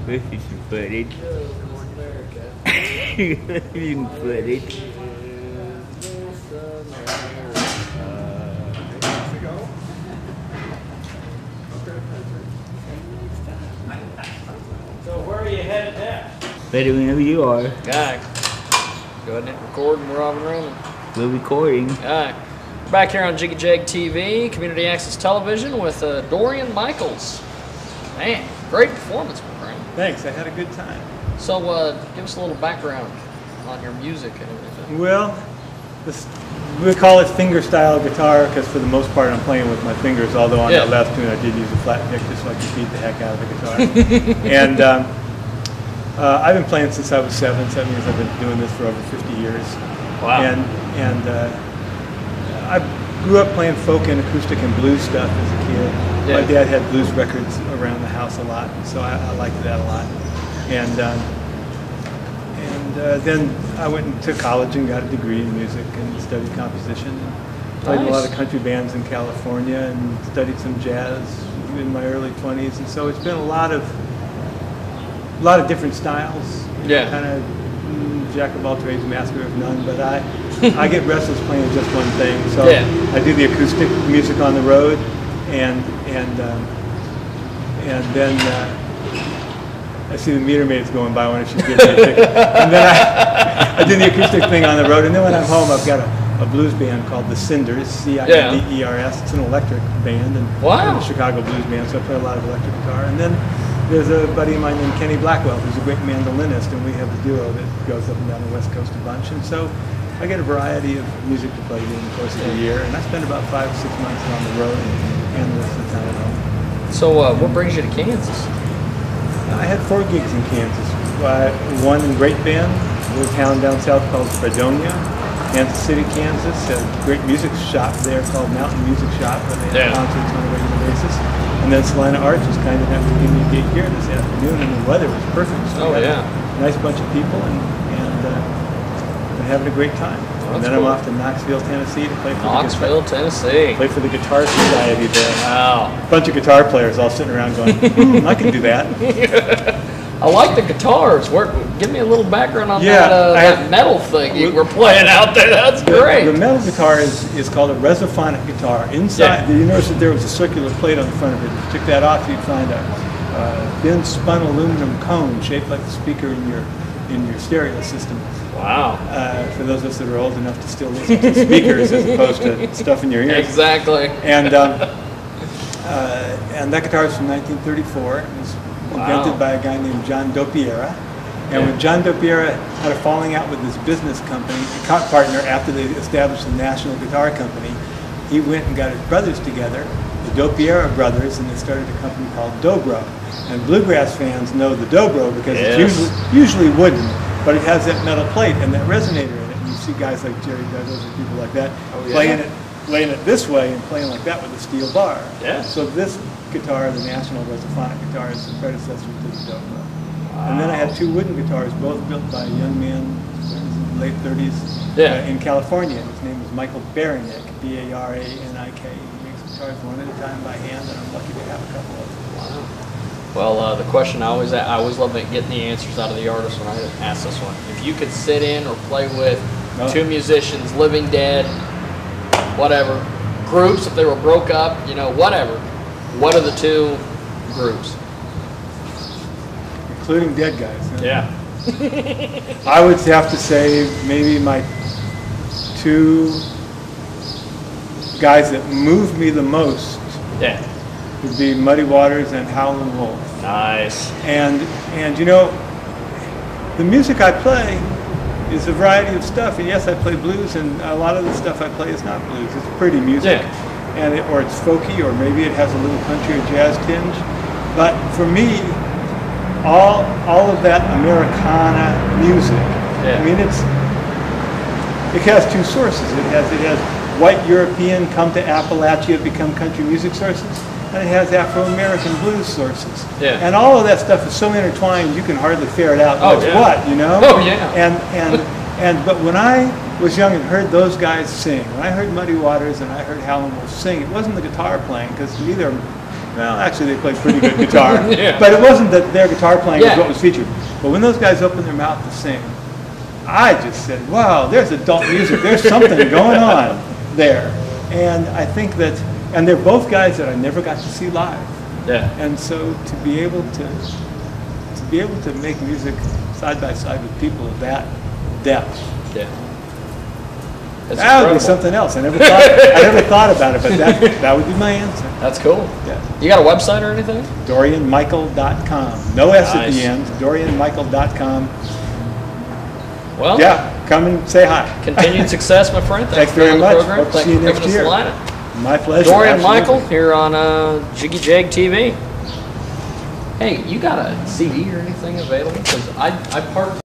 This is some footage. You can put it. So where are you headed now? Better whenever you are. Alright. Go ahead and record and we're off and running. We're recording. Alright. Back here on Jiggy Jag TV, Community Access Television with Dorian Michaels. Man, great performance, my friend. Thanks, I had a good time. So give us a little background on your music and everything. Well, we call it finger-style guitar because for the most part I'm playing with my fingers, although on that last tune I did use a flat pick just so I could beat the heck out of the guitar. And I've been playing since I was 7, so that means I've been doing this for over 50 years. Wow. And I grew up playing folk and acoustic and blues stuff as a kid. Yeah. My dad had blues records around the house a lot, so I liked that a lot. And then I went into college and got a degree in music and studied composition. And played in a lot of country bands in California and studied some jazz in my early 20s. And so it's been a lot of different styles. Yeah. Kind of jack of all trades, master of none. But I get restless playing just one thing. So I do the acoustic music on the road, and then. I see the meter maids going by when she's getting a ticket. And then I do the acoustic thing on the road. And then when I'm home, I've got a blues band called the Cinders, C-I-N-D-E-R-S. It's an electric band, and a Chicago blues band, so I play a lot of electric guitar. And then there's a buddy of mine named Kenny Blackwell, who's a great mandolinist, and we have a duo that goes up and down the West Coast a bunch. And so I get a variety of music to play during the course of the year, and I spend about 5 or 6 months on the road and the rest of the time at home. So what brings you to Kansas? I had 4 gigs in Kansas. One in Great Bend, a little town down south called Fredonia. Kansas City, Kansas, a great music shop there called Mountain Music Shop, where they have concerts on a regular basis. And then Salina Arts was kind enough to give me a gig here this afternoon, and the weather was perfect. So we had a nice bunch of people, and been having a great time. And then I'm off to Knoxville, Tennessee to play for Tennessee. Play for the Guitar Society there. Wow. A bunch of guitar players all sitting around going, I can do that. I like the guitars. Give me a little background on that metal thing you were playing out there. That's great. The metal guitar is called a resophonic guitar. Inside, you notice that there was a circular plate on the front of it. If you took that off, you'd find a thin spun aluminum cone shaped like the speaker in your stereo system. Wow. For those of us that are old enough to still listen to speakers as opposed to stuff in your ears. Exactly. And that guitar is from 1934. It was invented by a guy named John Dopiera. And when John Dopiera had a falling out with his business company, partner, after they established the National Guitar Company, he went and got his brothers together, the Dopiera brothers, and they started a company called Dobro. And bluegrass fans know the Dobro because it's usually wooden, but it has that metal plate and that resonator in it. And you see guys like Jerry Douglas and people like that playing it this way and playing like that with a steel bar. Yeah. So this guitar, the National Resophonic guitar, is the predecessor to the Dobro. Wow. And then I had 2 wooden guitars, both built by a young man in his late 30s in California. His name was Michael Baranik, B-A-R-A-N-I-K. He makes guitars one at a time by hand, and I'm lucky to have a couple of them. Wow. Well, the question I always love getting the answers out of the artist when I ask this one. If you could sit in or play with 2 musicians, living, dead, whatever, groups, if they were broke up, whatever, what are the 2 groups? Including dead guys. Huh? Yeah. I would have to say maybe my 2 guys that moved me the most would be Muddy Waters and Howlin' Wolf. Nice. And the music I play is a variety of stuff. And yes, I play blues, and a lot of the stuff I play is not blues. It's pretty music, or it's folky, or maybe it has a little country or jazz tinge. But for me, all of that Americana music, I mean, it has 2 sources. It has white European come to Appalachia, become country music sources, and it has Afro-American blues sources. Yeah. And all of that stuff is so intertwined you can hardly ferret out what's what, Oh yeah. But when I was young and heard those guys sing, when I heard Muddy Waters and I heard Howlin' Wolf sing, it wasn't the guitar playing, because neither Well, actually, they played pretty good guitar. Yeah. But it wasn't that their guitar playing Yeah. was what was featured. But when those guys opened their mouth to sing, I just said, wow, there's adult music. There's something going on there. And I think that, and they're both guys that I never got to see live. Yeah. And so to be able to make music side by side with people of that depth, Yeah. That's that would be incredible. something else. I never thought about it, but that would be my answer. That's cool. Yeah. You got a website or anything? DorianMichael.com. No S at Nice. the end. DorianMichael.com. Well, Yeah, come and say hi. continued success, my friend. Thanks for being very on the much. program. Hope to Thanks see you for next coming to year. Salina. My pleasure. Dorian absolutely. Michael here on Jiggy Jag TV. Hey, you got a CD or anything available? Because I parked